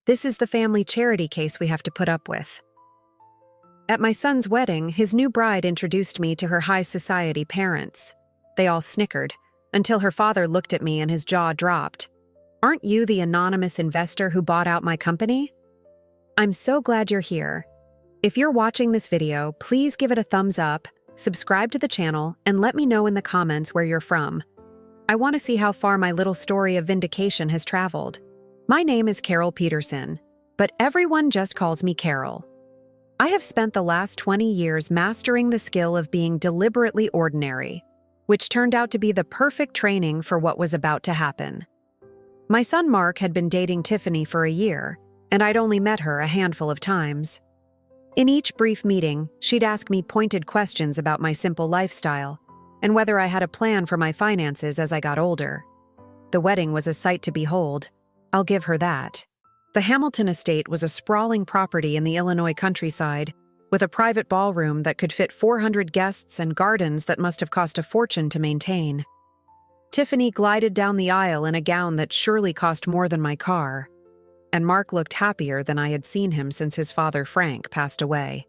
This is the family charity case we have to put up with. At my son's wedding, his new bride introduced me to her high society parents. They all snickered, until her father looked at me and his jaw dropped. "Aren't you the anonymous investor who bought out my company?" I'm so glad you're here. If you're watching this video, please give it a thumbs up, subscribe to the channel, and let me know in the comments where you're from. I want to see how far my little story of vindication has traveled. My name is Carol Peterson, but everyone just calls me Carol. I have spent the last 20 years mastering the skill of being deliberately ordinary, which turned out to be the perfect training for what was about to happen. My son Mark had been dating Tiffany for a year, and I'd only met her a handful of times. In each brief meeting, she'd ask me pointed questions about my simple lifestyle and whether I had a plan for my finances as I got older. The wedding was a sight to behold. I'll give her that. The Hamilton estate was a sprawling property in the Illinois countryside, with a private ballroom that could fit 400 guests and gardens that must have cost a fortune to maintain. Tiffany glided down the aisle in a gown that surely cost more than my car, and Mark looked happier than I had seen him since his father Frank passed away.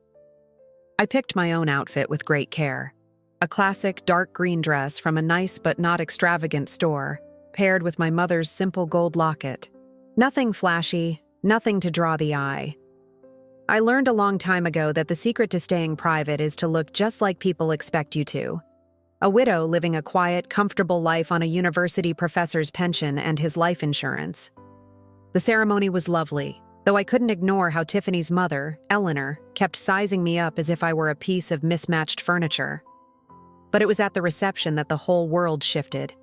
I picked my own outfit with great care. A classic dark green dress from a nice but not extravagant store, paired with my mother's simple gold locket. Nothing flashy, nothing to draw the eye. I learned a long time ago that the secret to staying private is to look just like people expect you to. A widow living a quiet, comfortable life on a university professor's pension and his life insurance. The ceremony was lovely, though I couldn't ignore how Tiffany's mother, Eleanor, kept sizing me up as if I were a piece of mismatched furniture. But it was at the reception that the whole world shifted.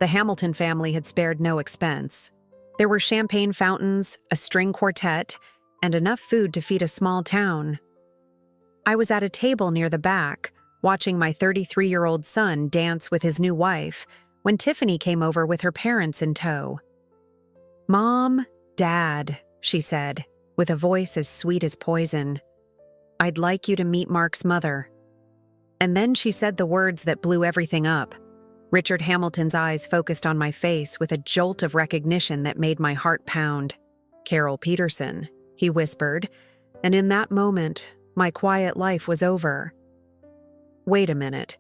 The Hamilton family had spared no expense. There were champagne fountains, a string quartet, and enough food to feed a small town. I was at a table near the back, watching my 33-year-old son dance with his new wife, when Tiffany came over with her parents in tow. "Mom, Dad," she said, with a voice as sweet as poison. "I'd like you to meet Mark's mother." And then she said the words that blew everything up. Richard Hamilton's eyes focused on my face with a jolt of recognition that made my heart pound. "Carol Peterson," he whispered, and in that moment, my quiet life was over. "Wait a minute.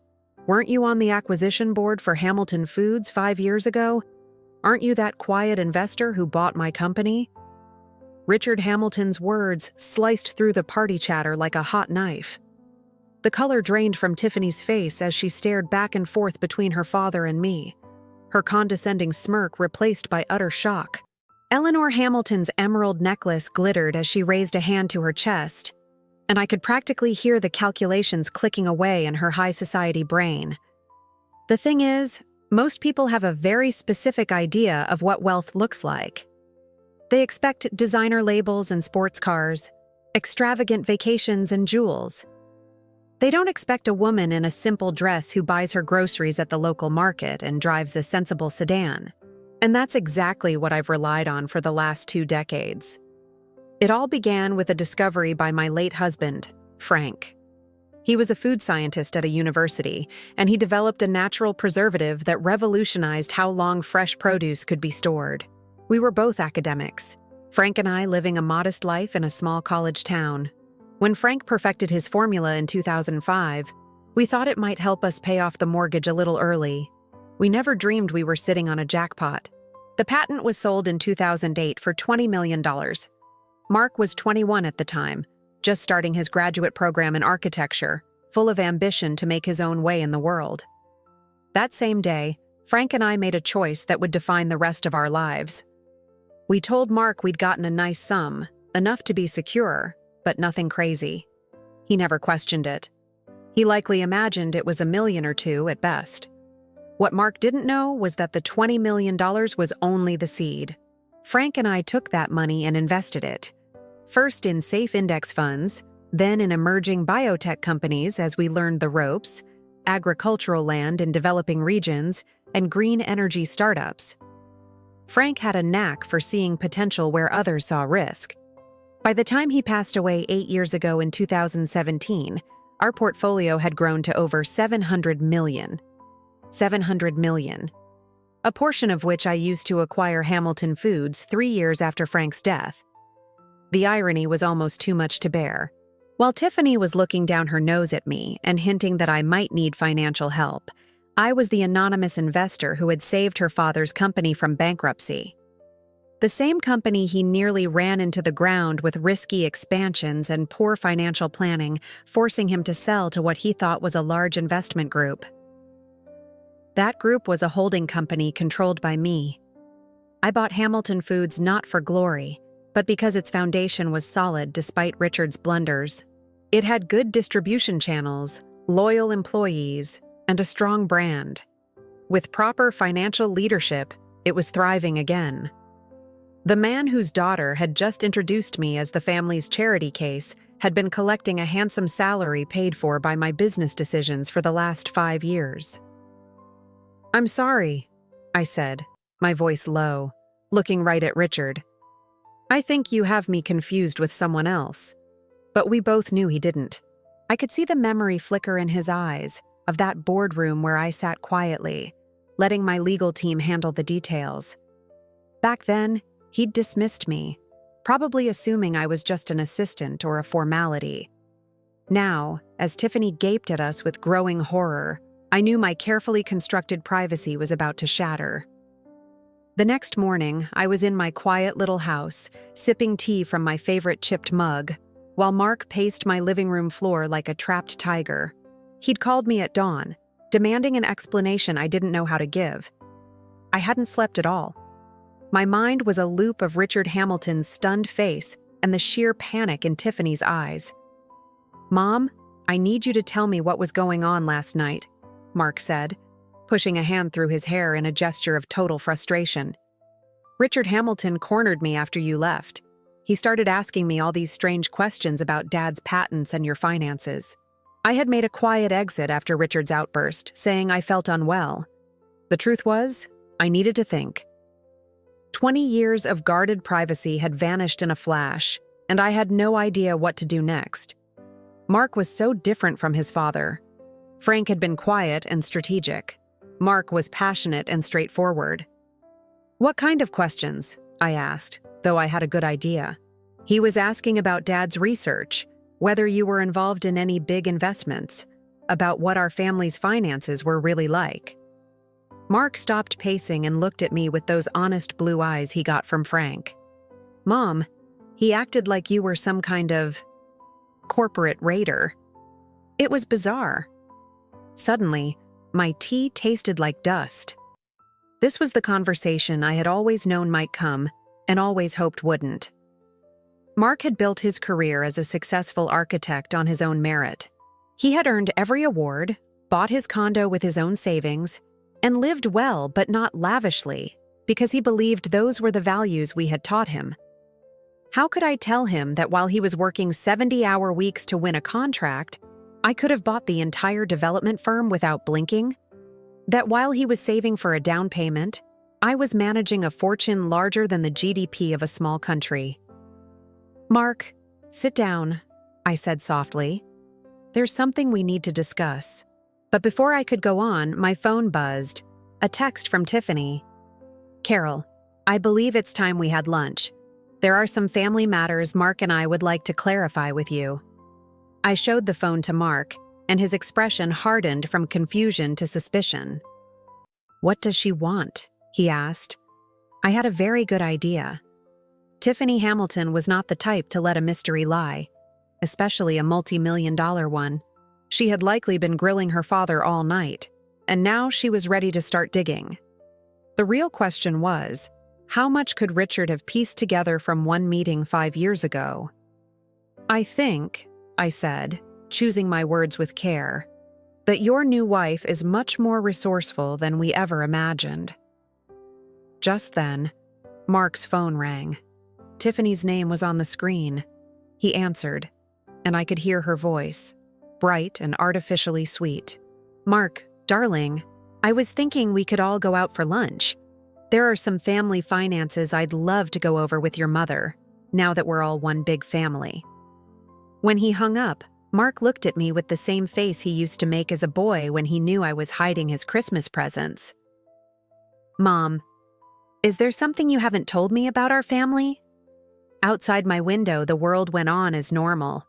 Weren't you on the acquisition board for Hamilton Foods 5 years ago? Aren't you that quiet investor who bought my company?" Richard Hamilton's words sliced through the party chatter like a hot knife. The color drained from Tiffany's face as she stared back and forth between her father and me, her condescending smirk replaced by utter shock. Eleanor Hamilton's emerald necklace glittered as she raised a hand to her chest, and I could practically hear the calculations clicking away in her high society brain. The thing is, most people have a very specific idea of what wealth looks like. They expect designer labels and sports cars, extravagant vacations and jewels. They don't expect a woman in a simple dress who buys her groceries at the local market and drives a sensible sedan. And that's exactly what I've relied on for the last 2 decades. It all began with a discovery by my late husband, Frank. He was a food scientist at a university, and he developed a natural preservative that revolutionized how long fresh produce could be stored. We were both academics, Frank and I living a modest life in a small college town. When Frank perfected his formula in 2005, we thought it might help us pay off the mortgage a little early. We never dreamed we were sitting on a jackpot. The patent was sold in 2008 for $20 million. Mark was 21 at the time, just starting his graduate program in architecture, full of ambition to make his own way in the world. That same day, Frank and I made a choice that would define the rest of our lives. We told Mark we'd gotten a nice sum, enough to be secure, but nothing crazy. He never questioned it. He likely imagined it was $1 million or $2 million at best. What Mark didn't know was that the $20 million was only the seed. Frank and I took that money and invested it. First in safe index funds, then in emerging biotech companies as we learned the ropes, agricultural land in developing regions, and green energy startups. Frank had a knack for seeing potential where others saw risk. By the time he passed away 8 years ago in 2017, our portfolio had grown to over $700 million. $700 million. A portion of which I used to acquire Hamilton Foods 3 years after Frank's death. The irony was almost too much to bear. While Tiffany was looking down her nose at me and hinting that I might need financial help, I was the anonymous investor who had saved her father's company from bankruptcy. The same company he nearly ran into the ground with risky expansions and poor financial planning, forcing him to sell to what he thought was a large investment group. That group was a holding company controlled by me. I bought Hamilton Foods not for glory, but because its foundation was solid despite Richard's blunders. It had good distribution channels, loyal employees, and a strong brand. With proper financial leadership, it was thriving again. The man whose daughter had just introduced me as the family's charity case had been collecting a handsome salary paid for by my business decisions for the last 5 years. "I'm sorry," I said, my voice low, looking right at Richard. "I think you have me confused with someone else." But we both knew he didn't. I could see the memory flicker in his eyes of that boardroom where I sat quietly, letting my legal team handle the details. Back then, he'd dismissed me, probably assuming I was just an assistant or a formality. Now, as Tiffany gaped at us with growing horror, I knew my carefully constructed privacy was about to shatter. The next morning, I was in my quiet little house, sipping tea from my favorite chipped mug, while Mark paced my living room floor like a trapped tiger. He'd called me at dawn, demanding an explanation I didn't know how to give. I hadn't slept at all. My mind was a loop of Richard Hamilton's stunned face and the sheer panic in Tiffany's eyes. "Mom, I need you to tell me what was going on last night," Mark said, pushing a hand through his hair in a gesture of total frustration. "Richard Hamilton cornered me after you left. He started asking me all these strange questions about Dad's patents and your finances. I had made a quiet exit after Richard's outburst, saying I felt unwell. The truth was, I needed to think. 20 years of guarded privacy had vanished in a flash, and I had no idea what to do next. Mark was so different from his father. Frank had been quiet and strategic. Mark was passionate and straightforward. "What kind of questions?" I asked, though I had a good idea. He was asking about Dad's research, whether you were involved in any big investments, about what our family's finances were really like. Mark stopped pacing and looked at me with those honest blue eyes he got from Frank. "Mom, he acted like you were some kind of corporate raider." It was bizarre. Suddenly, my tea tasted like dust. This was the conversation I had always known might come and always hoped wouldn't. Mark had built his career as a successful architect on his own merit. He had earned every award, bought his condo with his own savings, and lived well but not lavishly because he believed those were the values we had taught him. How could I tell him that while he was working 70-hour weeks to win a contract, I could have bought the entire development firm without blinking? That while he was saving for a down payment, I was managing a fortune larger than the GDP of a small country? "Mark, sit down," I said softly. "There's something we need to discuss." But before I could go on, my phone buzzed. A text from Tiffany. "Carol, I believe it's time we had lunch. There are some family matters Mark and I would like to clarify with you." I showed the phone to Mark, and his expression hardened from confusion to suspicion. "What does she want?" he asked. I had a very good idea. Tiffany Hamilton was not the type to let a mystery lie, especially a multi-million-dollar one. She had likely been grilling her father all night, and now she was ready to start digging. The real question was, how much could Richard have pieced together from one meeting 5 years ago? "I think," I said, choosing my words with care, "that your new wife is much more resourceful than we ever imagined." Just then, Mark's phone rang. Tiffany's name was on the screen. He answered, and I could hear her voice, bright and artificially sweet. "Mark, darling, I was thinking we could all go out for lunch. There are some family finances I'd love to go over with your mother, now that we're all one big family." When he hung up, Mark looked at me with the same face he used to make as a boy when he knew I was hiding his Christmas presents. "Mom, is there something you haven't told me about our family?" Outside my window, the world went on as normal.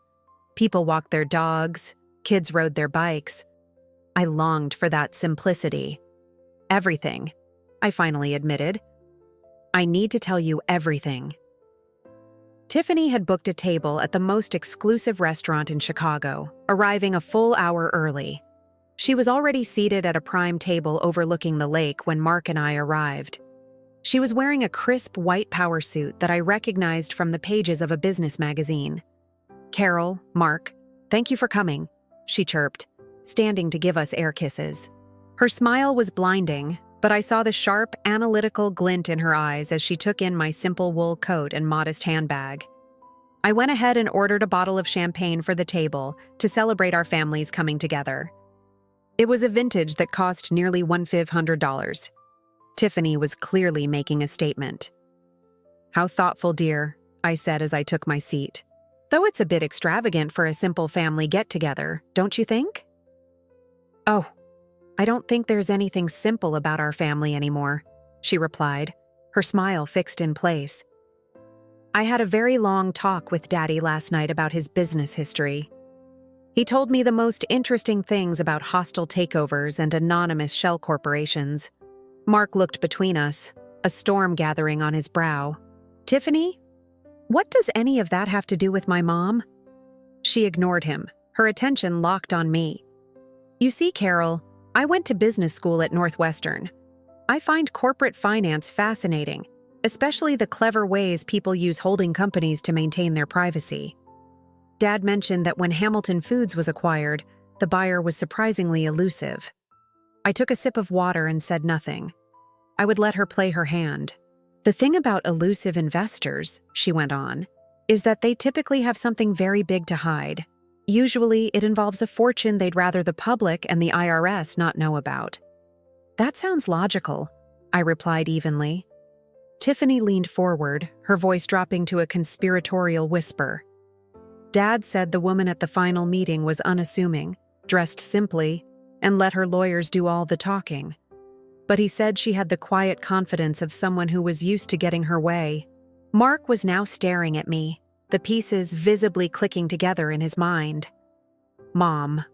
People walked their dogs, kids rode their bikes. I longed for that simplicity. Everything, I finally admitted. I need to tell you everything. Tiffany had booked a table at the most exclusive restaurant in Chicago, arriving a full hour early. She was already seated at a prime table overlooking the lake when Mark and I arrived. She was wearing a crisp white power suit that I recognized from the pages of a business magazine. "Carol, Mark, thank you for coming," she chirped, standing to give us air kisses. Her smile was blinding, but I saw the sharp, analytical glint in her eyes as she took in my simple wool coat and modest handbag. I went ahead and ordered a bottle of champagne for the table to celebrate our families coming together. It was a vintage that cost nearly $1,500. Tiffany was clearly making a statement. "How thoughtful, dear," I said as I took my seat. "Though it's a bit extravagant for a simple family get-together, don't you think?" "Oh, I don't think there's anything simple about our family anymore," she replied, her smile fixed in place. "I had a very long talk with Daddy last night about his business history. He told me the most interesting things about hostile takeovers and anonymous shell corporations." Mark looked between us, a storm gathering on his brow. "Tiffany, what does any of that have to do with my mom?" She ignored him, her attention locked on me. "You see, Carol, I went to business school at Northwestern. I find corporate finance fascinating, especially the clever ways people use holding companies to maintain their privacy. Dad mentioned that when Hamilton Foods was acquired, the buyer was surprisingly elusive." I took a sip of water and said nothing. I would let her play her hand. "The thing about elusive investors," she went on, "is that they typically have something very big to hide. Usually, it involves a fortune they'd rather the public and the IRS not know about." "That sounds logical," I replied evenly. Tiffany leaned forward, her voice dropping to a conspiratorial whisper. "Dad said the woman at the final meeting was unassuming, dressed simply, and let her lawyers do all the talking. But he said she had the quiet confidence of someone who was used to getting her way." Mark was now staring at me, the pieces visibly clicking together in his mind. "Mom."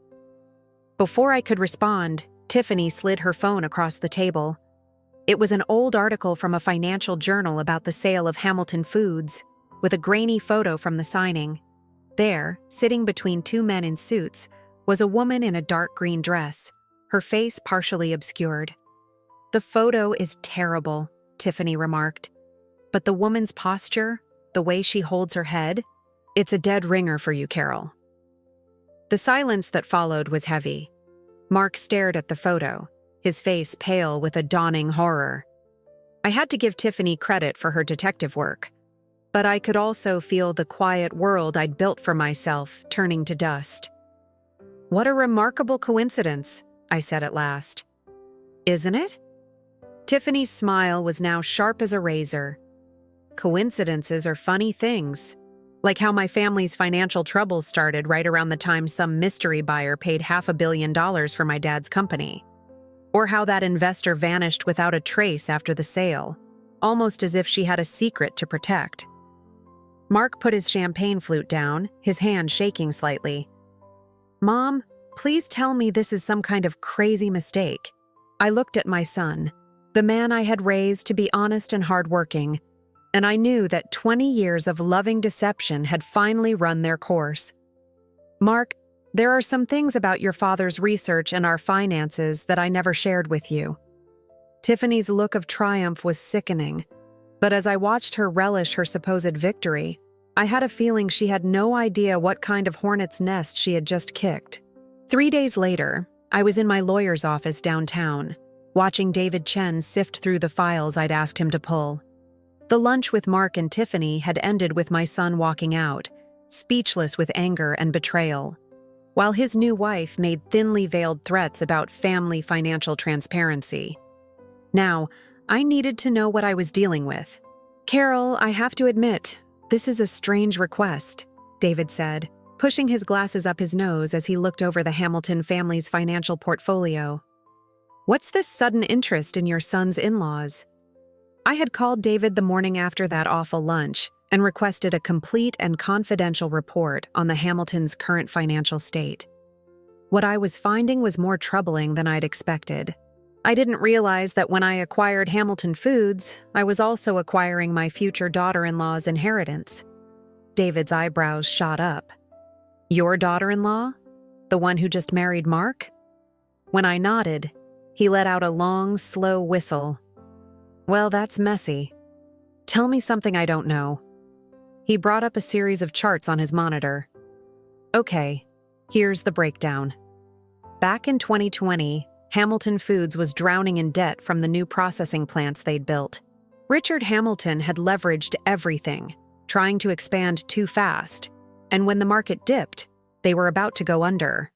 Before I could respond, Tiffany slid her phone across the table. It was an old article from a financial journal about the sale of Hamilton Foods, with a grainy photo from the signing. There, sitting between two men in suits, was a woman in a dark green dress, her face partially obscured. "The photo is terrible," Tiffany remarked. "But the woman's posture, the way she holds her head, it's a dead ringer for you, Carol." The silence that followed was heavy. Mark stared at the photo, his face pale with a dawning horror. I had to give Tiffany credit for her detective work, but I could also feel the quiet world I'd built for myself turning to dust. "What a remarkable coincidence," I said at last. "Isn't it?" Tiffany's smile was now sharp as a razor. "Coincidences are funny things. Like how my family's financial troubles started right around the time some mystery buyer paid $500 million for my dad's company. Or how that investor vanished without a trace after the sale, almost as if she had a secret to protect." Mark put his champagne flute down, his hand shaking slightly. "Mom, please tell me this is some kind of crazy mistake." I looked at my son, the man I had raised to be honest and hardworking, and I knew that 20 years of loving deception had finally run their course. "Mark, there are some things about your father's research and our finances that I never shared with you." Tiffany's look of triumph was sickening, but as I watched her relish her supposed victory, I had a feeling she had no idea what kind of hornet's nest she had just kicked. 3 days later, I was in my lawyer's office downtown, watching David Chen sift through the files I'd asked him to pull. The lunch with Mark and Tiffany had ended with my son walking out, speechless with anger and betrayal, while his new wife made thinly veiled threats about family financial transparency. Now, I needed to know what I was dealing with. "Carol, I have to admit, this is a strange request," David said, pushing his glasses up his nose as he looked over the Hamilton family's financial portfolio. "What's this sudden interest in your son's in-laws?" I had called David the morning after that awful lunch, and requested a complete and confidential report on the Hamiltons' current financial state. What I was finding was more troubling than I'd expected. I didn't realize that when I acquired Hamilton Foods, I was also acquiring my future daughter-in-law's inheritance. David's eyebrows shot up. Your daughter-in-law? The one who just married Mark? When I nodded, he let out a long, slow whistle. Well, that's messy. Tell me something I don't know. He brought up a series of charts on his monitor. Okay, here's the breakdown. Back in 2020, Hamilton Foods was drowning in debt from the new processing plants they'd built. Richard Hamilton had leveraged everything, trying to expand too fast, and when the market dipped, they were about to go under.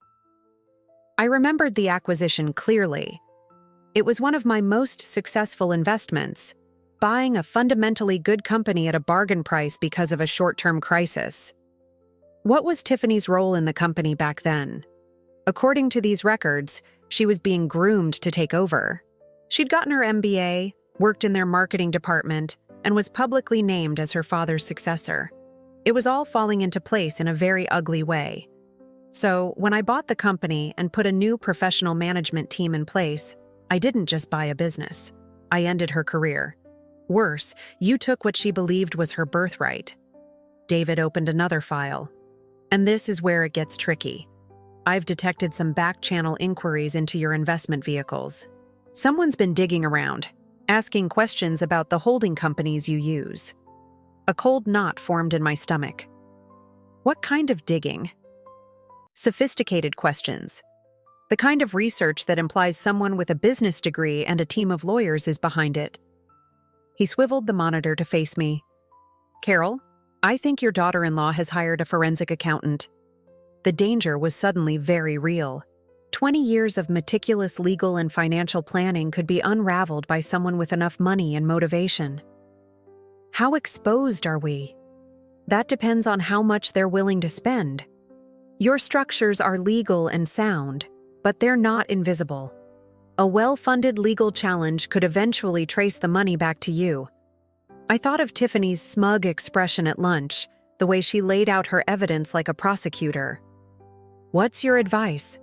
I remembered the acquisition clearly. It was one of my most successful investments, buying a fundamentally good company at a bargain price because of a short-term crisis. What was Tiffany's role in the company back then? According to these records, she was being groomed to take over. She'd gotten her MBA, worked in their marketing department, and was publicly named as her father's successor. It was all falling into place in a very ugly way. So, when I bought the company and put a new professional management team in place, I didn't just buy a business. I ended her career. Worse, you took what she believed was her birthright. David opened another file. And this is where it gets tricky. I've detected some back-channel inquiries into your investment vehicles. Someone's been digging around, asking questions about the holding companies you use. A cold knot formed in my stomach. What kind of digging? Sophisticated questions. The kind of research that implies someone with a business degree and a team of lawyers is behind it. He swiveled the monitor to face me. Carol, I think your daughter-in-law has hired a forensic accountant. The danger was suddenly very real. 20 years of meticulous legal and financial planning could be unraveled by someone with enough money and motivation. How exposed are we? That depends on how much they're willing to spend. Your structures are legal and sound, but they're not invisible. A well-funded legal challenge could eventually trace the money back to you. I thought of Tiffany's smug expression at lunch, the way she laid out her evidence like a prosecutor. What's your advice?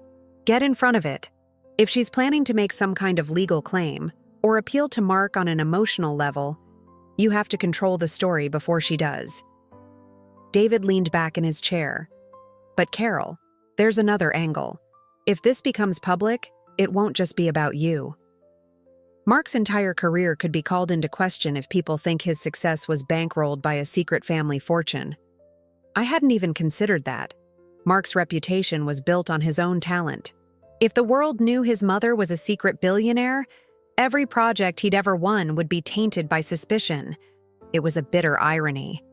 Get in front of it. If she's planning to make some kind of legal claim, or appeal to Mark on an emotional level, you have to control the story before she does. David leaned back in his chair. But Carol, there's another angle. If this becomes public, it won't just be about you. Mark's entire career could be called into question if people think his success was bankrolled by a secret family fortune. I hadn't even considered that. Mark's reputation was built on his own talent. If the world knew his mother was a secret billionaire, every project he'd ever won would be tainted by suspicion. It was a bitter irony.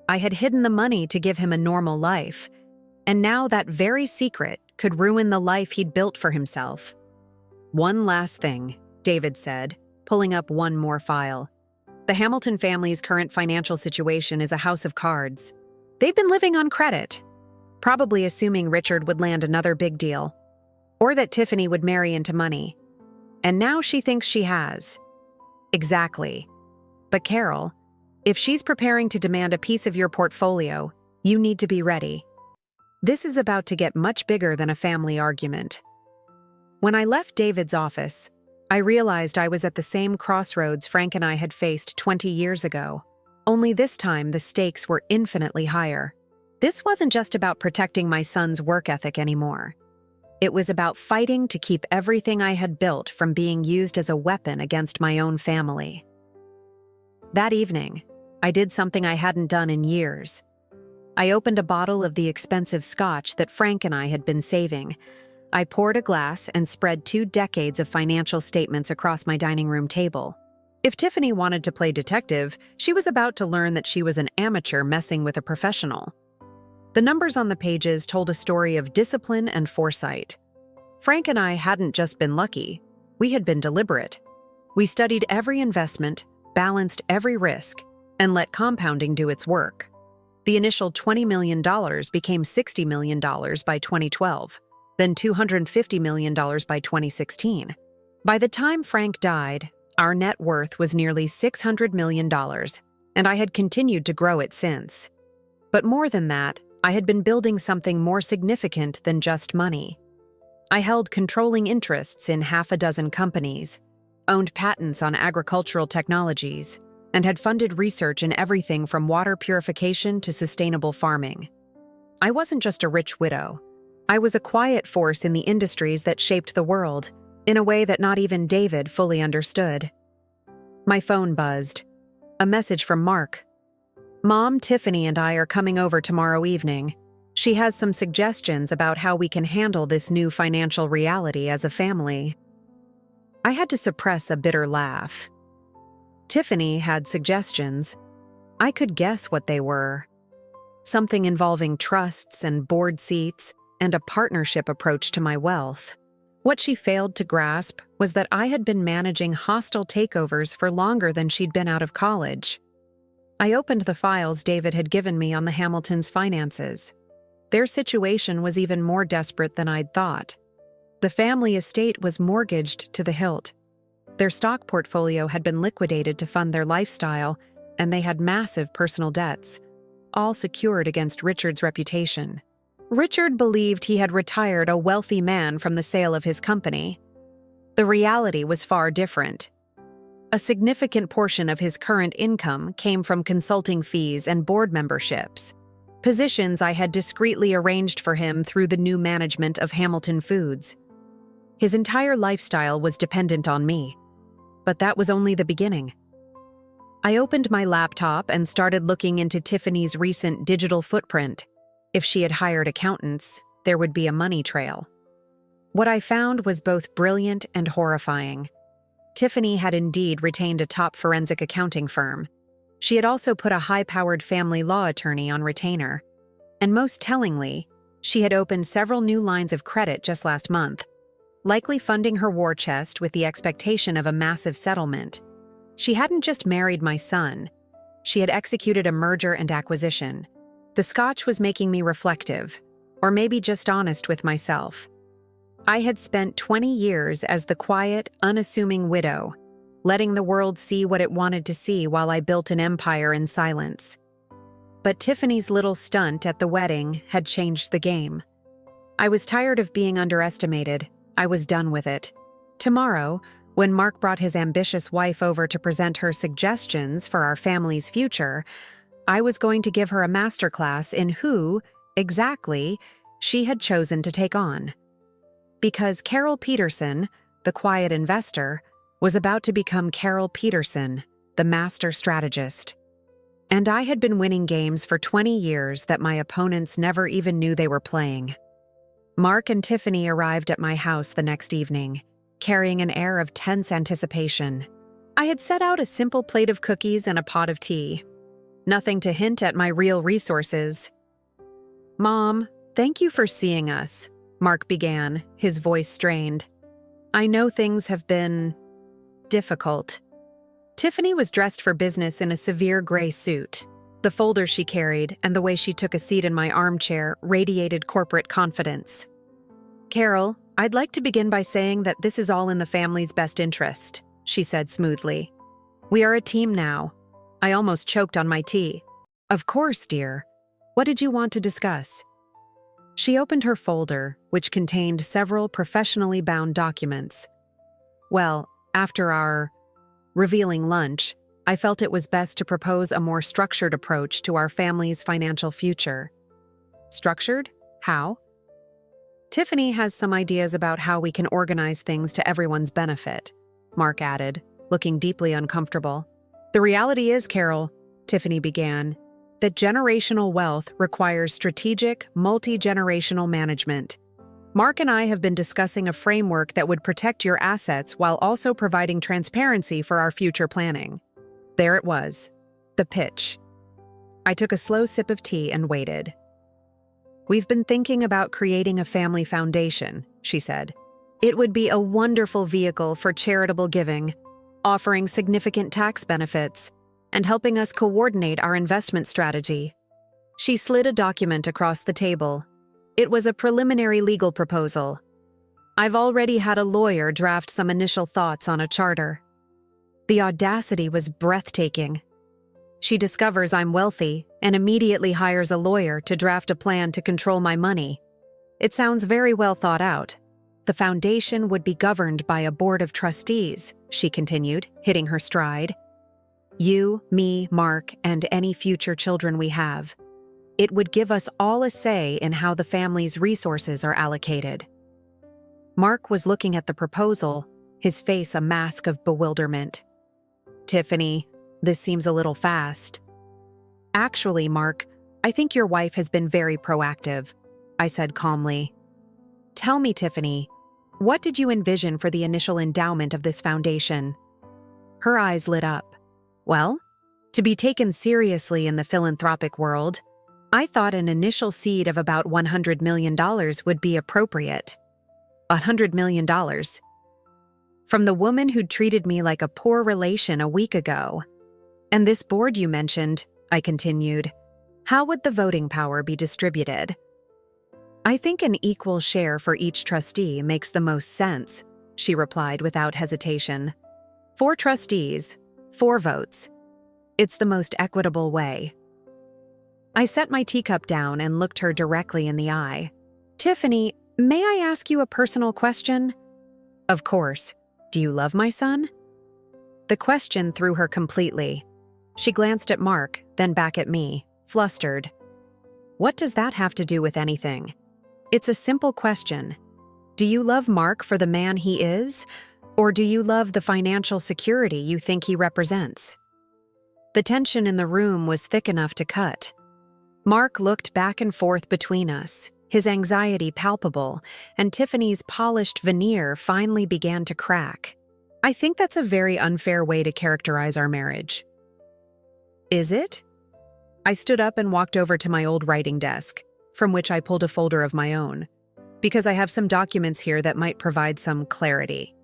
I had hidden the money to give him a normal life, and now that very secret could ruin the life he'd built for himself. One last thing, David said, pulling up one more file. The Hamilton family's current financial situation is a house of cards. They've been living on credit, probably assuming Richard would land another big deal, or that Tiffany would marry into money. And now she thinks she has. Exactly. But Carol, if she's preparing to demand a piece of your portfolio, you need to be ready. This is about to get much bigger than a family argument. When I left David's office, I realized I was at the same crossroads Frank and I had faced 20 years ago, only this time the stakes were infinitely higher. This wasn't just about protecting my son's work ethic anymore. It was about fighting to keep everything I had built from being used as a weapon against my own family. That evening, I did something I hadn't done in years. I opened a bottle of the expensive scotch that Frank and I had been saving. I poured a glass and spread 2 decades of financial statements across my dining room table. If Tiffany wanted to play detective, she was about to learn that she was an amateur messing with a professional. The numbers on the pages told a story of discipline and foresight. Frank and I hadn't just been lucky, we had been deliberate. We studied every investment, balanced every risk, and let compounding do its work. The initial $20 million became $60 million by 2012, then $250 million by 2016. By the time Frank died, our net worth was nearly $600 million, and I had continued to grow it since. But more than that, I had been building something more significant than just money. I held controlling interests in half a dozen companies, owned patents on agricultural technologies, and had funded research in everything from water purification to sustainable farming. I wasn't just a rich widow. I was a quiet force in the industries that shaped the world, in a way that not even David fully understood. My phone buzzed. A message from Mark. "Mom, Tiffany and I are coming over tomorrow evening. She has some suggestions about how we can handle this new financial reality as a family." I had to suppress a bitter laugh. Tiffany had suggestions. I could guess what they were. Something involving trusts and board seats and a partnership approach to my wealth. What she failed to grasp was that I had been managing hostile takeovers for longer than she'd been out of college. I opened the files David had given me on the Hamiltons' finances. Their situation was even more desperate than I'd thought. The family estate was mortgaged to the hilt. Their stock portfolio had been liquidated to fund their lifestyle, and they had massive personal debts, all secured against Richard's reputation. Richard believed he had retired a wealthy man from the sale of his company. The reality was far different. A significant portion of his current income came from consulting fees and board memberships, positions I had discreetly arranged for him through the new management of Hamilton Foods. His entire lifestyle was dependent on me. But that was only the beginning. I opened my laptop and started looking into Tiffany's recent digital footprint. If she had hired accountants, there would be a money trail. What I found was both brilliant and horrifying. Tiffany had indeed retained a top forensic accounting firm. She had also put a high-powered family law attorney on retainer. And most tellingly, she had opened several new lines of credit just last month, likely funding her war chest with the expectation of a massive settlement. She hadn't just married my son. She had executed a merger and acquisition. The scotch was making me reflective, or maybe just honest with myself. I had spent 20 years as the quiet, unassuming widow, letting the world see what it wanted to see while I built an empire in silence. But Tiffany's little stunt at the wedding had changed the game. I was tired of being underestimated. I was done with it. Tomorrow, when Mark brought his ambitious wife over to present her suggestions for our family's future, I was going to give her a masterclass in who, exactly, she had chosen to take on. Because Carol Peterson, the quiet investor, was about to become Carol Peterson, the master strategist. And I had been winning games for 20 years that my opponents never even knew they were playing. Mark and Tiffany arrived at my house the next evening, carrying an air of tense anticipation. I had set out a simple plate of cookies and a pot of tea. Nothing to hint at my real resources. "Mom, thank you for seeing us," Mark began, his voice strained. "I know things have been difficult." Tiffany was dressed for business in a severe gray suit. The folder she carried and the way she took a seat in my armchair radiated corporate confidence. "Carol, I'd like to begin by saying that this is all in the family's best interest," she said smoothly. "We are a team now." I almost choked on my tea. "Of course, dear. What did you want to discuss?" She opened her folder, which contained several professionally bound documents. Well, after our revealing lunch, I felt it was best to propose a more structured approach to our family's financial future. Structured? How? "Tiffany has some ideas about how we can organize things to everyone's benefit," Mark added, looking deeply uncomfortable. "The reality is, Carol," Tiffany began, "that generational wealth requires strategic, multi-generational management. Mark and I have been discussing a framework that would protect your assets while also providing transparency for our future planning." There it was, the pitch. I took a slow sip of tea and waited. "We've been thinking about creating a family foundation," she said. "It would be a wonderful vehicle for charitable giving, offering significant tax benefits, and helping us coordinate our investment strategy." She slid a document across the table. It was a preliminary legal proposal. I've already had a lawyer draft some initial thoughts on a charter. The audacity was breathtaking. She discovers I'm wealthy and immediately hires a lawyer to draft a plan to control my money. It sounds very well thought out. The foundation would be governed by a board of trustees, she continued, hitting her stride. You, me, Mark, and any future children we have. It would give us all a say in how the family's resources are allocated. Mark was looking at the proposal, his face a mask of bewilderment. Tiffany, this seems a little fast. Actually, Mark, I think your wife has been very proactive, I said calmly. Tell me, Tiffany, what did you envision for the initial endowment of this foundation? Her eyes lit up. Well, to be taken seriously in the philanthropic world, I thought an initial seed of about $100 million would be appropriate. $100 million. From the woman who'd treated me like a poor relation a week ago. And this board you mentioned, I continued, how would the voting power be distributed? I think an equal share for each trustee makes the most sense, she replied without hesitation. 4 trustees, 4 votes. It's the most equitable way. I set my teacup down and looked her directly in the eye. Tiffany, may I ask you a personal question? Of course. Do you love my son? The question threw her completely. She glanced at Mark, then back at me, flustered. What does that have to do with anything? It's a simple question. Do you love Mark for the man he is, or do you love the financial security you think he represents? The tension in the room was thick enough to cut. Mark looked back and forth between us, his anxiety palpable, and Tiffany's polished veneer finally began to crack. I think that's a very unfair way to characterize our marriage. Is it? I stood up and walked over to my old writing desk, from which I pulled a folder of my own, because I have some documents here that might provide some clarity.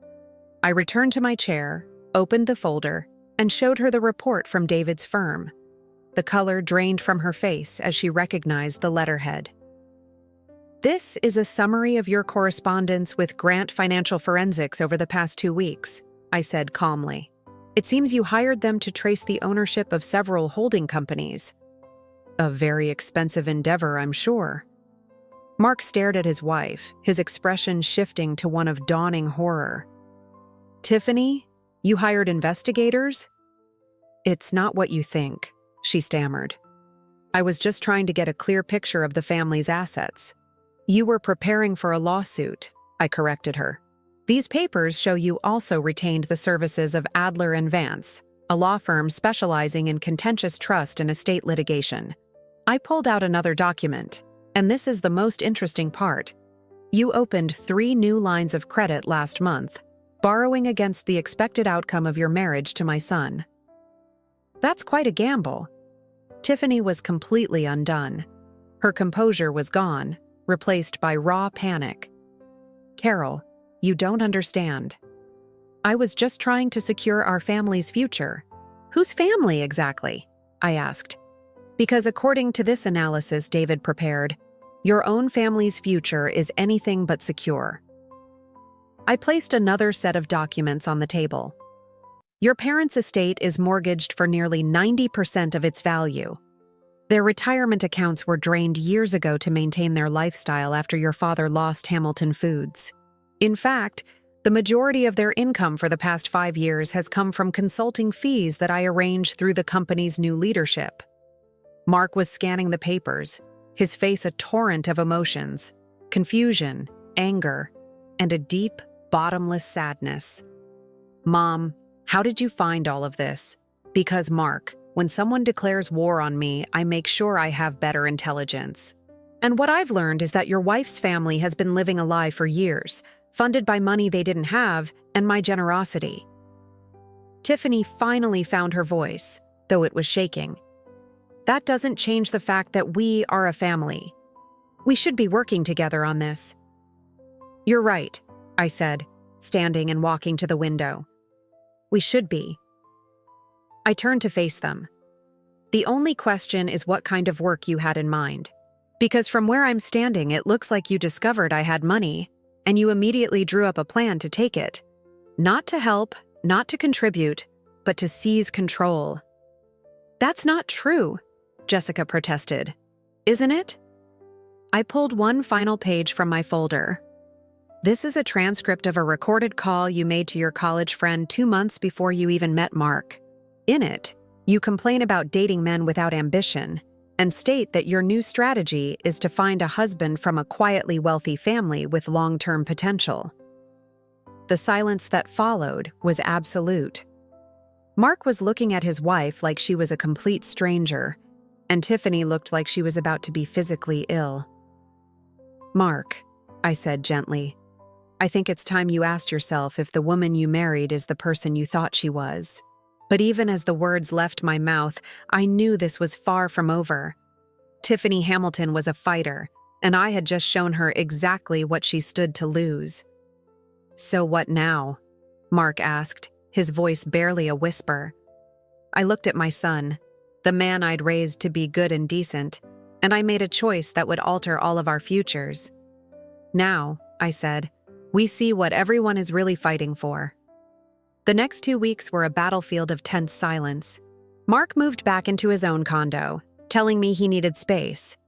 I returned to my chair, opened the folder, and showed her the report from David's firm. The color drained from her face as she recognized the letterhead. This is a summary of your correspondence with Grant Financial Forensics over the past 2 weeks, I said calmly. It seems you hired them to trace the ownership of several holding companies. A very expensive endeavor, I'm sure. Mark stared at his wife, his expression shifting to one of dawning horror. Tiffany, you hired investigators? It's not what you think, she stammered. I was just trying to get a clear picture of the family's assets. You were preparing for a lawsuit, I corrected her. These papers show you also retained the services of Adler and Vance, a law firm specializing in contentious trust and estate litigation. I pulled out another document, and this is the most interesting part. You opened 3 new lines of credit last month, borrowing against the expected outcome of your marriage to my son. That's quite a gamble. Tiffany was completely undone. Her composure was gone, replaced by raw panic. Carol, you don't understand. I was just trying to secure our family's future. Whose family exactly? I asked. Because according to this analysis David prepared, your own family's future is anything but secure. I placed another set of documents on the table. Your parents' estate is mortgaged for nearly 90% of its value. Their retirement accounts were drained years ago to maintain their lifestyle after your father lost Hamilton Foods. In fact, the majority of their income for the past 5 years has come from consulting fees that I arranged through the company's new leadership. Mark was scanning the papers, his face a torrent of emotions, confusion, anger, and a deep, bottomless sadness. Mom, how did you find all of this? Because, Mark, when someone declares war on me, I make sure I have better intelligence. And what I've learned is that your wife's family has been living a lie for years, funded by money they didn't have and my generosity. Tiffany finally found her voice, though it was shaking. That doesn't change the fact that we are a family. We should be working together on this. You're right, I said, standing and walking to the window. We should be. I turned to face them. The only question is what kind of work you had in mind. Because from where I'm standing, it looks like you discovered I had money, and you immediately drew up a plan to take it. Not to help, not to contribute, but to seize control. That's not true, Jessica protested. Isn't it? I pulled one final page from my folder. This is a transcript of a recorded call you made to your college friend 2 months before you even met Mark. In it, you complain about dating men without ambition and state that your new strategy is to find a husband from a quietly wealthy family with long-term potential. The silence that followed was absolute. Mark was looking at his wife like she was a complete stranger, and Tiffany looked like she was about to be physically ill. "Mark," I said gently, "I think it's time you asked yourself if the woman you married is the person you thought she was." But even as the words left my mouth, I knew this was far from over. Tiffany Hamilton was a fighter, and I had just shown her exactly what she stood to lose. "So what now?" Mark asked, his voice barely a whisper. I looked at my son, the man I'd raised to be good and decent, and I made a choice that would alter all of our futures. "Now," I said, "we see what everyone is really fighting for." The next 2 weeks were a battlefield of tense silence. Mark moved back into his own condo, telling me he needed space.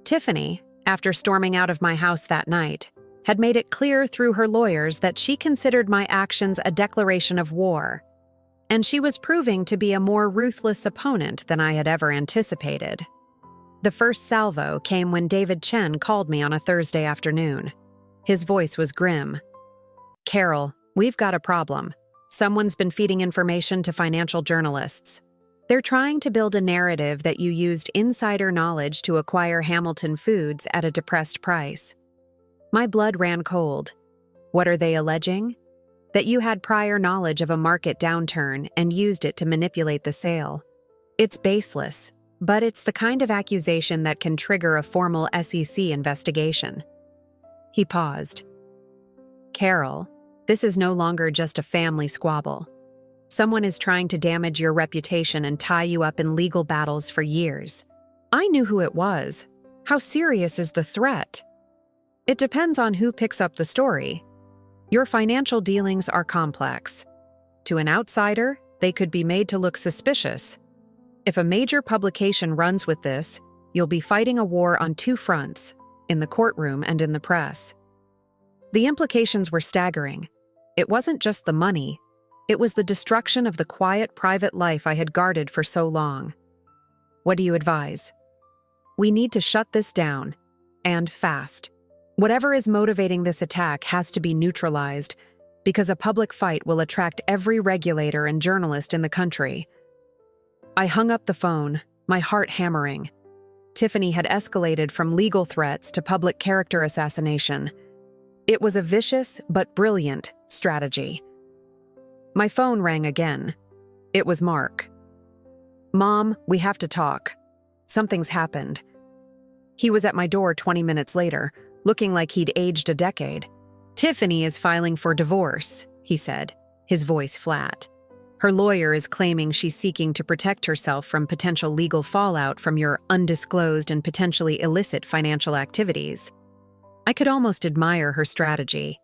Tiffany, after storming out of my house that night, had made it clear through her lawyers that she considered my actions a declaration of war, and she was proving to be a more ruthless opponent than I had ever anticipated. The first salvo came when David Chen called me on a Thursday afternoon. His voice was grim. "Carol, we've got a problem. Someone's been feeding information to financial journalists. They're trying to build a narrative that you used insider knowledge to acquire Hamilton Foods at a depressed price." My blood ran cold. What are they alleging? That you had prior knowledge of a market downturn and used it to manipulate the sale. It's baseless, but it's the kind of accusation that can trigger a formal SEC investigation. He paused. "Carol, this is no longer just a family squabble. Someone is trying to damage your reputation and tie you up in legal battles for years." I knew who it was. How serious is the threat? It depends on who picks up the story. Your financial dealings are complex. To an outsider, they could be made to look suspicious. If a major publication runs with this, you'll be fighting a war on 2 fronts, in the courtroom and in the press. The implications were staggering. It wasn't just the money. It was the destruction of the quiet, private life I had guarded for so long. "What do you advise?" "We need to shut this down, and fast. Whatever is motivating this attack has to be neutralized, because a public fight will attract every regulator and journalist in the country." I hung up the phone, my heart hammering. Tiffany had escalated from legal threats to public character assassination. It was a vicious but brilliant strategy. My phone rang again. It was Mark. "Mom, we have to talk. Something's happened." He was at my door 20 minutes later, looking like he'd aged a decade. "Tiffany is filing for divorce," he said, his voice flat. "Her lawyer is claiming she's seeking to protect herself from potential legal fallout from your undisclosed and potentially illicit financial activities." I could almost admire her strategy.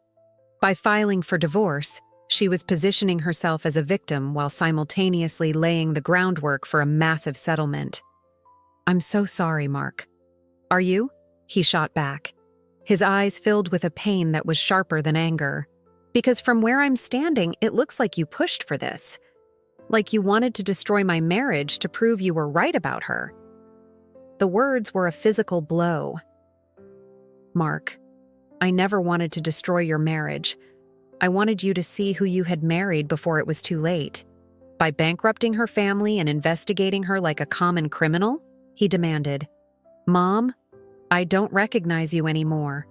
By filing for divorce, she was positioning herself as a victim while simultaneously laying the groundwork for a massive settlement. "I'm so sorry, Mark." "Are you?" he shot back. His eyes filled with a pain that was sharper than anger. "Because from where I'm standing, it looks like you pushed for this. Like you wanted to destroy my marriage to prove you were right about her." The words were a physical blow. "Mark, I never wanted to destroy your marriage. I wanted you to see who you had married before it was too late. By bankrupting her family and investigating her like a common criminal?" he demanded. "Mom, I don't recognize you anymore."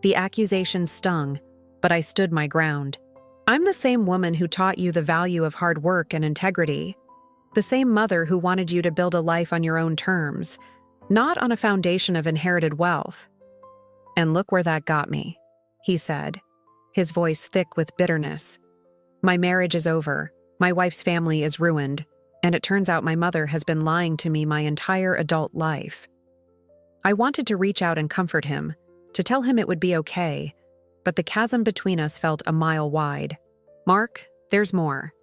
The accusation stung, but I stood my ground. "I'm the same woman who taught you the value of hard work and integrity. The same mother who wanted you to build a life on your own terms, not on a foundation of inherited wealth. And look where that got me," he said, his voice thick with bitterness. "My marriage is over, my wife's family is ruined, and it turns out my mother has been lying to me my entire adult life." I wanted to reach out and comfort him, to tell him it would be okay, but the chasm between us felt a mile wide. "Mark, there's more.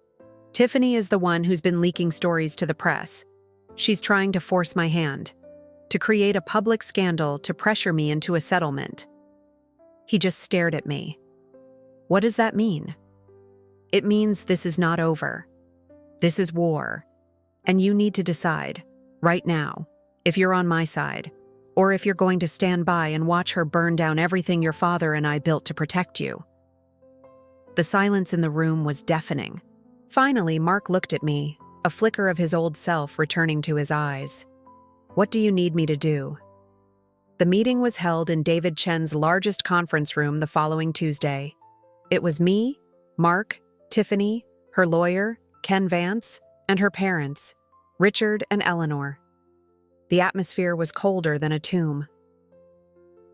Tiffany is the one who's been leaking stories to the press. She's trying to force my hand, to create a public scandal to pressure me into a settlement. He just stared at me. What does that mean? It means this is not over. This is war. And you need to decide, right now, if you're on my side, or if you're going to stand by and watch her burn down everything your father and I built to protect you. The silence in the room was deafening. Finally, Mark looked at me, a flicker of his old self returning to his eyes. What do you need me to do? The meeting was held in David Chen's largest conference room the following Tuesday. It was me, Mark, Tiffany, her lawyer, Ken Vance, and her parents, Richard and Eleanor. The atmosphere was colder than a tomb.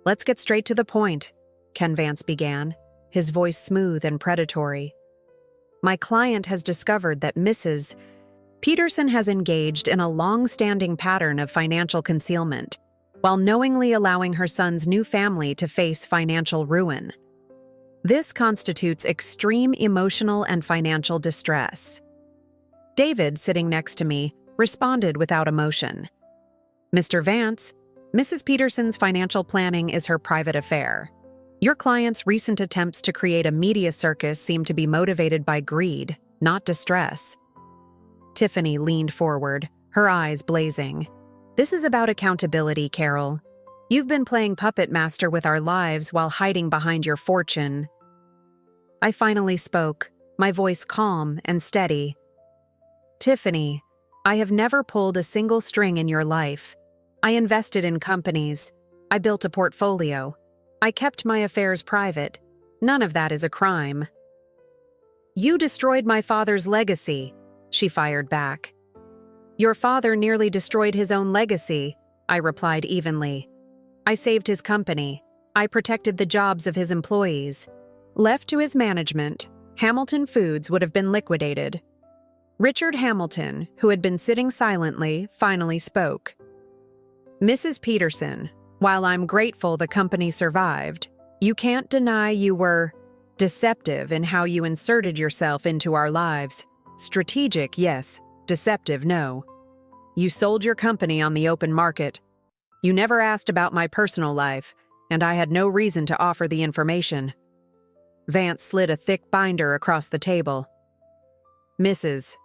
Let's get straight to the point, Ken Vance began, his voice smooth and predatory. My client has discovered that Mrs. Peterson has engaged in a long-standing pattern of financial concealment, while knowingly allowing her son's new family to face financial ruin. This constitutes extreme emotional and financial distress. David, sitting next to me, responded without emotion. Mr. Vance, Mrs. Peterson's financial planning is her private affair. Your client's recent attempts to create a media circus seem to be motivated by greed, not distress. Tiffany leaned forward, her eyes blazing. This is about accountability, Carol. You've been playing puppet master with our lives while hiding behind your fortune. I finally spoke, my voice calm and steady. Tiffany, I have never pulled a single string in your life. I invested in companies. I built a portfolio. I kept my affairs private. None of that is a crime. You destroyed my father's legacy, she fired back. Your father nearly destroyed his own legacy, I replied evenly. I saved his company. I protected the jobs of his employees. Left to his management, Hamilton Foods would have been liquidated. Richard Hamilton, who had been sitting silently, finally spoke. Mrs. Peterson, while I'm grateful the company survived, you can't deny you were deceptive in how you inserted yourself into our lives. Strategic, yes. Deceptive, no. You sold your company on the open market. You never asked about my personal life, and I had no reason to offer the information. Vance slid a thick binder across the table. Mrs.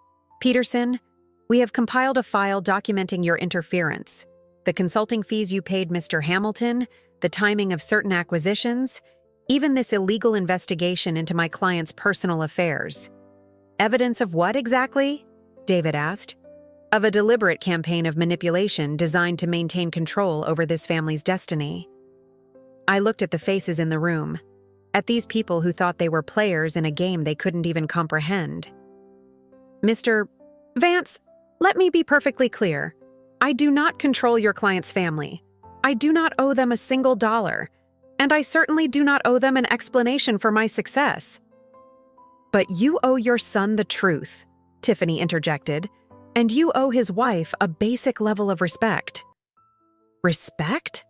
Peterson, we have compiled a file documenting your interference. The consulting fees you paid Mr. Hamilton, the timing of certain acquisitions, even this illegal investigation into my client's personal affairs. Evidence of what exactly? David asked. Of a deliberate campaign of manipulation designed to maintain control over this family's destiny. I looked at the faces in the room, at these people who thought they were players in a game they couldn't even comprehend. Mr. Vance, let me be perfectly clear. I do not control your client's family. I do not owe them a single dollar, and I certainly do not owe them an explanation for my success. But you owe your son the truth, Tiffany interjected, and you owe his wife a basic level of respect. Respect?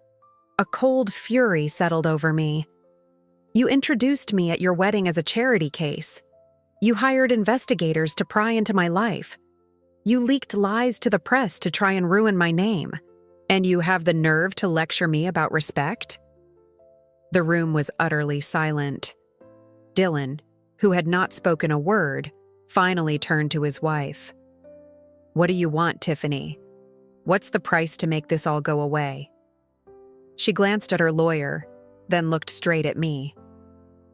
A cold fury settled over me. You introduced me at your wedding as a charity case. You hired investigators to pry into my life. You leaked lies to the press to try and ruin my name. And you have the nerve to lecture me about respect? The room was utterly silent. Dylan, who had not spoken a word, finally turned to his wife. What do you want, Tiffany? What's the price to make this all go away? She glanced at her lawyer, then looked straight at me.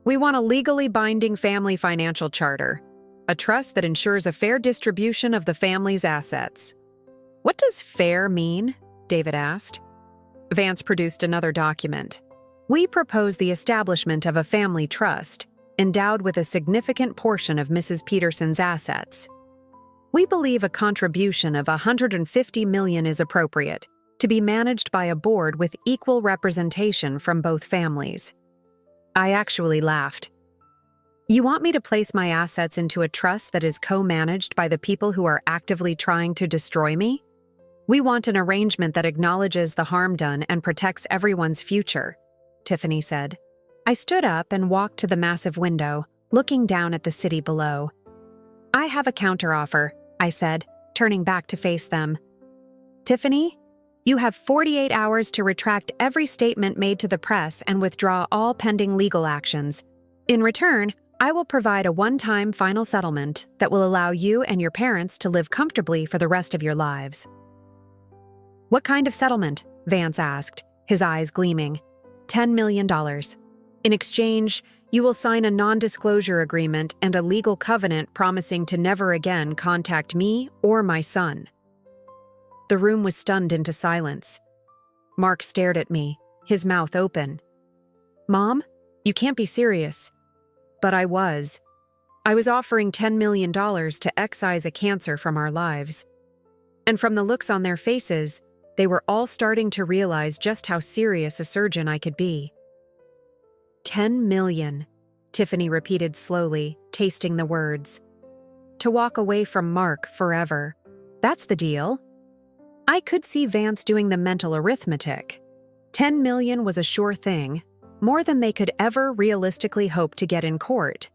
We want a legally binding family financial charter, a trust that ensures a fair distribution of the family's assets. What does fair mean? David asked. Vance produced another document. We propose the establishment of a family trust, endowed with a significant portion of Mrs. Peterson's assets. We believe a contribution of $150 million is appropriate, to be managed by a board with equal representation from both families. I actually laughed. You want me to place my assets into a trust that is co-managed by the people who are actively trying to destroy me? We want an arrangement that acknowledges the harm done and protects everyone's future, Tiffany said. I stood up and walked to the massive window, looking down at the city below. I have a counteroffer, I said, turning back to face them. Tiffany, you have 48 hours to retract every statement made to the press and withdraw all pending legal actions. In return, I will provide a one-time final settlement that will allow you and your parents to live comfortably for the rest of your lives. What kind of settlement? Vance asked, his eyes gleaming. $10 million. In exchange, you will sign a non-disclosure agreement and a legal covenant promising to never again contact me or my son. The room was stunned into silence. Mark stared at me, his mouth open. Mom, you can't be serious. But I was. I was offering $10 million to excise a cancer from our lives. And from the looks on their faces, they were all starting to realize just how serious a surgeon I could be. 10 million, Tiffany repeated slowly, tasting the words. To walk away from Mark forever. That's the deal. I could see Vance doing the mental arithmetic. 10 million was a sure thing, more than they could ever realistically hope to get in court,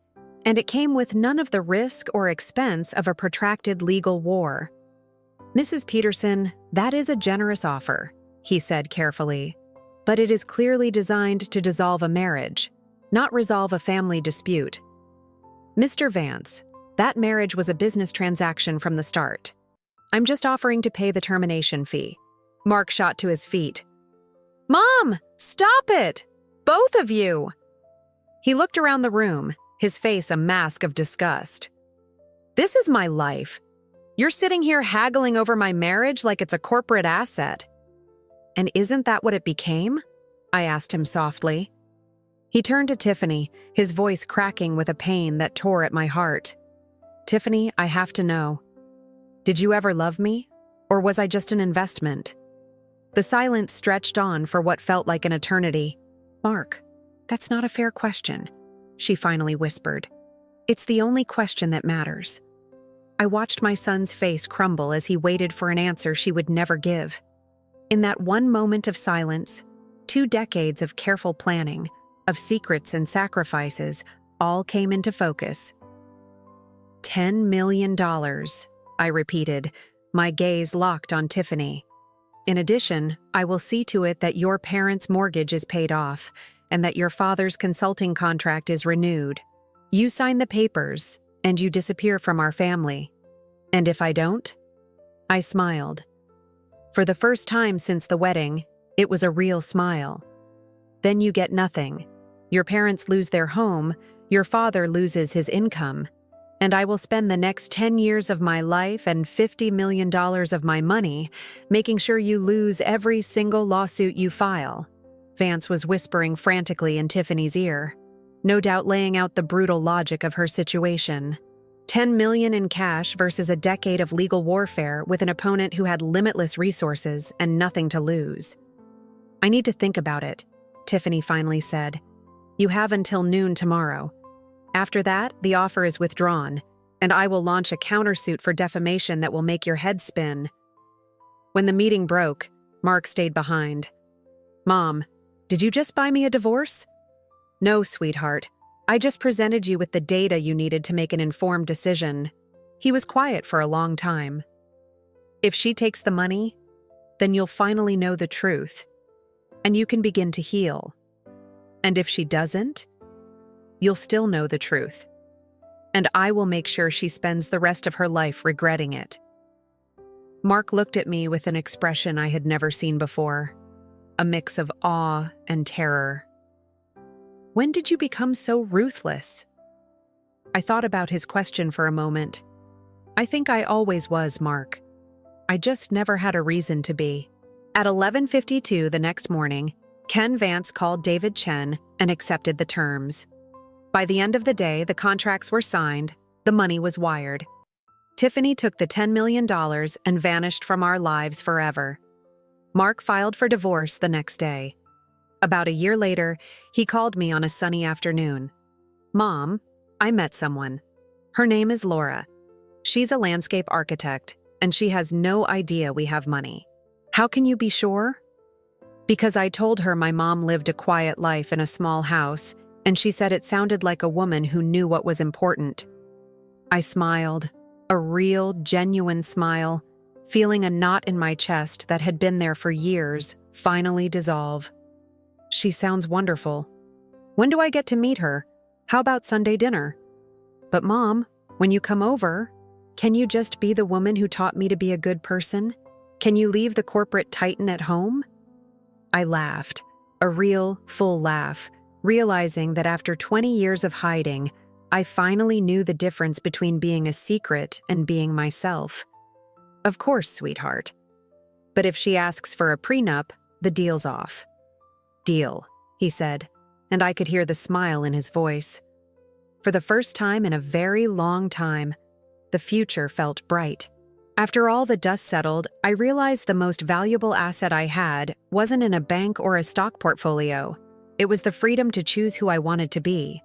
and it came with none of the risk or expense of a protracted legal war. Mrs. Peterson, that is a generous offer, he said carefully, but it is clearly designed to dissolve a marriage, not resolve a family dispute. Mr. Vance, that marriage was a business transaction from the start. I'm just offering to pay the termination fee. Mark shot to his feet. Mom, stop it! Both of you! He looked around the room, his face a mask of disgust. This is my life. You're sitting here haggling over my marriage like it's a corporate asset. And isn't that what it became? I asked him softly. He turned to Tiffany, his voice cracking with a pain that tore at my heart. Tiffany, I have to know. Did you ever love me? Or was I just an investment? The silence stretched on for what felt like an eternity. Mark, that's not a fair question, she finally whispered. It's the only question that matters. I watched my son's face crumble as he waited for an answer she would never give. In that one moment of silence, 2 decades of careful planning, of secrets and sacrifices, all came into focus. $10 million, I repeated, my gaze locked on Tiffany. In addition, I will see to it that your parents' mortgage is paid off and that your father's consulting contract is renewed. You sign the papers, and you disappear from our family. And if I don't? I smiled. For the first time since the wedding, it was a real smile. Then you get nothing. Your parents lose their home, your father loses his income, and I will spend the next 10 years of my life and $50 million of my money making sure you lose every single lawsuit you file. Vance was whispering frantically in Tiffany's ear, no doubt laying out the brutal logic of her situation. 10 million in cash versus a decade of legal warfare with an opponent who had limitless resources and nothing to lose. I need to think about it, Tiffany finally said. You have until noon tomorrow. After that, the offer is withdrawn, and I will launch a countersuit for defamation that will make your head spin. When the meeting broke, Mark stayed behind. Mom, did you just buy me a divorce? No, sweetheart. I just presented you with the data you needed to make an informed decision. He was quiet for a long time. If she takes the money, then you'll finally know the truth, and you can begin to heal. And if she doesn't, you'll still know the truth, and I will make sure she spends the rest of her life regretting it. Mark looked at me with an expression I had never seen before, a mix of awe and terror. When did you become so ruthless? I thought about his question for a moment. I think I always was, Mark. I just never had a reason to be. At 11:52 the next morning, Ken Vance called David Chen and accepted the terms. By the end of the day, the contracts were signed, the money was wired. Tiffany took the $10 million and vanished from our lives forever. Mark filed for divorce the next day. About a year later, he called me on a sunny afternoon. Mom, I met someone. Her name is Laura. She's a landscape architect, and she has no idea we have money. How can you be sure? Because I told her my mom lived a quiet life in a small house, and she said it sounded like a woman who knew what was important. I smiled, a real, genuine smile, feeling a knot in my chest that had been there for years finally dissolve. She sounds wonderful. When do I get to meet her? How about Sunday dinner? But Mom, when you come over, can you just be the woman who taught me to be a good person? Can you leave the corporate titan at home? I laughed, a real, full laugh, realizing that after 20 years of hiding, I finally knew the difference between being a secret and being myself. Of course, sweetheart. But if she asks for a prenup, the deal's off. Deal, he said, and I could hear the smile in his voice. For the first time in a very long time, the future felt bright. After all the dust settled, I realized the most valuable asset I had wasn't in a bank or a stock portfolio. It was the freedom to choose who I wanted to be.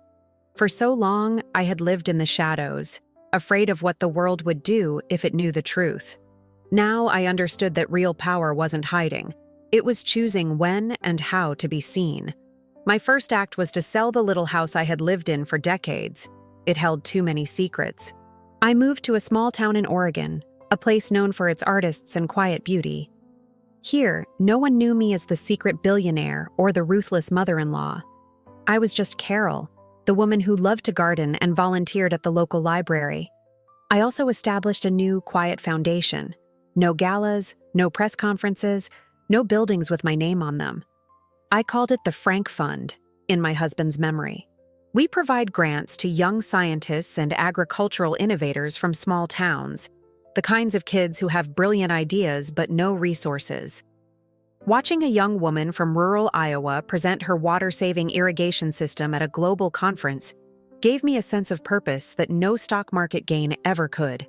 For so long, I had lived in the shadows, afraid of what the world would do if it knew the truth. Now I understood that real power wasn't hiding. It was choosing when and how to be seen. My first act was to sell the little house I had lived in for decades. It held too many secrets. I moved to a small town in Oregon, a place known for its artists and quiet beauty. Here, no one knew me as the secret billionaire or the ruthless mother-in-law. I was just Carol, the woman who loved to garden and volunteered at the local library. I also established a new, quiet foundation. No galas, no press conferences, no buildings with my name on them. I called it the Frank Fund, in my husband's memory. We provide grants to young scientists and agricultural innovators from small towns, the kinds of kids who have brilliant ideas but no resources. Watching a young woman from rural Iowa present her water-saving irrigation system at a global conference gave me a sense of purpose that no stock market gain ever could.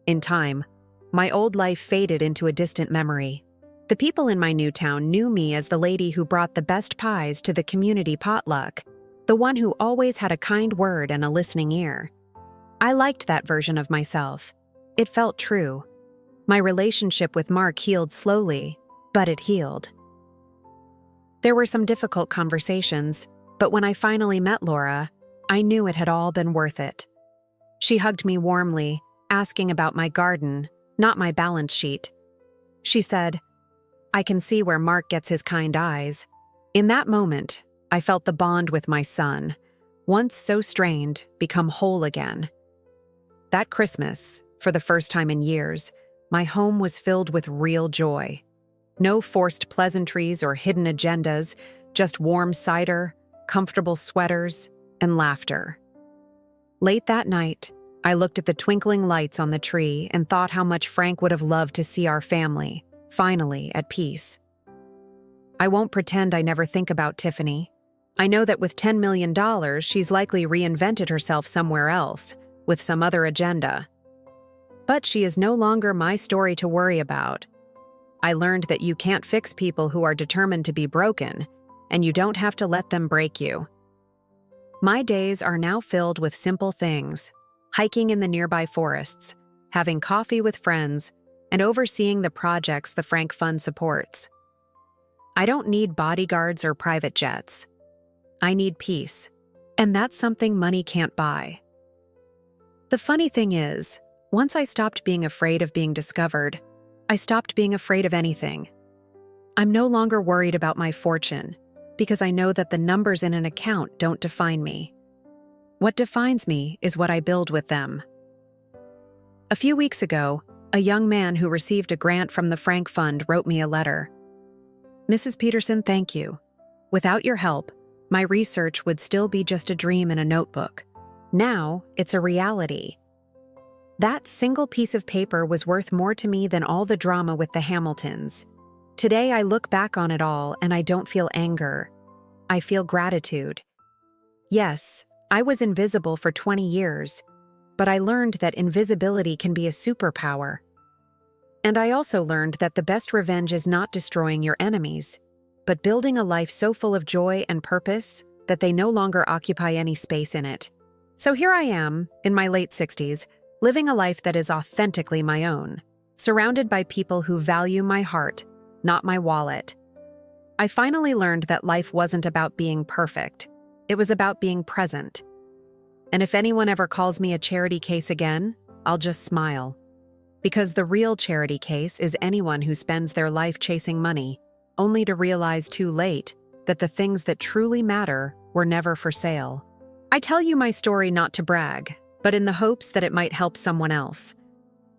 In time, my old life faded into a distant memory. The people in my new town knew me as the lady who brought the best pies to the community potluck, the one who always had a kind word and a listening ear. I liked that version of myself. It felt true. My relationship with Mark healed slowly, but it healed. There were some difficult conversations, but when I finally met Laura, I knew it had all been worth it. She hugged me warmly, asking about my garden, not my balance sheet. She said, "I can see where Mark gets his kind eyes." In that moment, I felt the bond with my son, once so strained, become whole again. That Christmas, for the first time in years, my home was filled with real joy. No forced pleasantries or hidden agendas, just warm cider, comfortable sweaters, and laughter. Late that night, I looked at the twinkling lights on the tree and thought how much Frank would have loved to see our family, finally at peace. I won't pretend I never think about Tiffany. I know that with $10 million, she's likely reinvented herself somewhere else, with some other agenda. But she is no longer my story to worry about. I learned that you can't fix people who are determined to be broken, and you don't have to let them break you. My days are now filled with simple things: hiking in the nearby forests, having coffee with friends, and overseeing the projects the Frank Fund supports. I don't need bodyguards or private jets. I need peace, and that's something money can't buy. The funny thing is, once I stopped being afraid of being discovered, I stopped being afraid of anything. I'm no longer worried about my fortune, because I know that the numbers in an account don't define me. What defines me is what I build with them. A few weeks ago, a young man who received a grant from the Frank Fund wrote me a letter. "Mrs. Peterson, thank you. Without your help, my research would still be just a dream in a notebook. Now, it's a reality." That single piece of paper was worth more to me than all the drama with the Hamiltons. Today, I look back on it all and I don't feel anger. I feel gratitude. Yes, I was invisible for 20 years, but I learned that invisibility can be a superpower. And I also learned that the best revenge is not destroying your enemies, but building a life so full of joy and purpose that they no longer occupy any space in it. So here I am, in my late 60s, living a life that is authentically my own, surrounded by people who value my heart, not my wallet. I finally learned that life wasn't about being perfect. It was about being present. And if anyone ever calls me a charity case again, I'll just smile. Because the real charity case is anyone who spends their life chasing money, only to realize too late that the things that truly matter were never for sale. I tell you my story not to brag, but in the hopes that it might help someone else.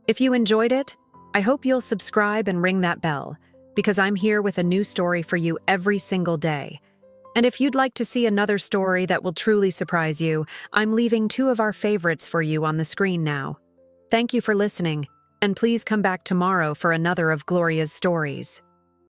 If you enjoyed it, I hope you'll subscribe and ring that bell, because I'm here with a new story for you every single day. And if you'd like to see another story that will truly surprise you, I'm leaving 2 of our favorites for you on the screen now. Thank you for listening, and please come back tomorrow for another of Gloria's stories.